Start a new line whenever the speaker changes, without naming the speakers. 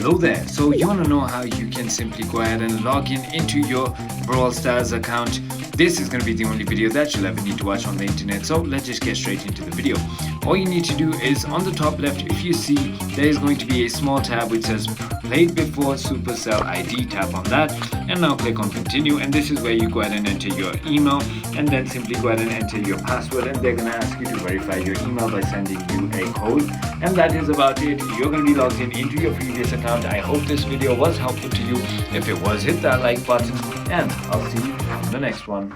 Hello there. So you want to know how you can simply go ahead and log in into your Brawl Stars account. This is going to be the only video that you'll ever need to watch on the internet. So let's just get straight into the video. All you need to do is on the top left, if you see, there is going to be a small tab which says played before Supercell ID. Tap on that and now click on continue, and this is where you go ahead and enter your email and then simply go ahead and enter your password, and they're going to ask you to verify your email by sending you a code, and that is about it. You're going to be logged in into your previous account. I hope this video was helpful to you. If it was, hit that like button and I'll see you in the next one.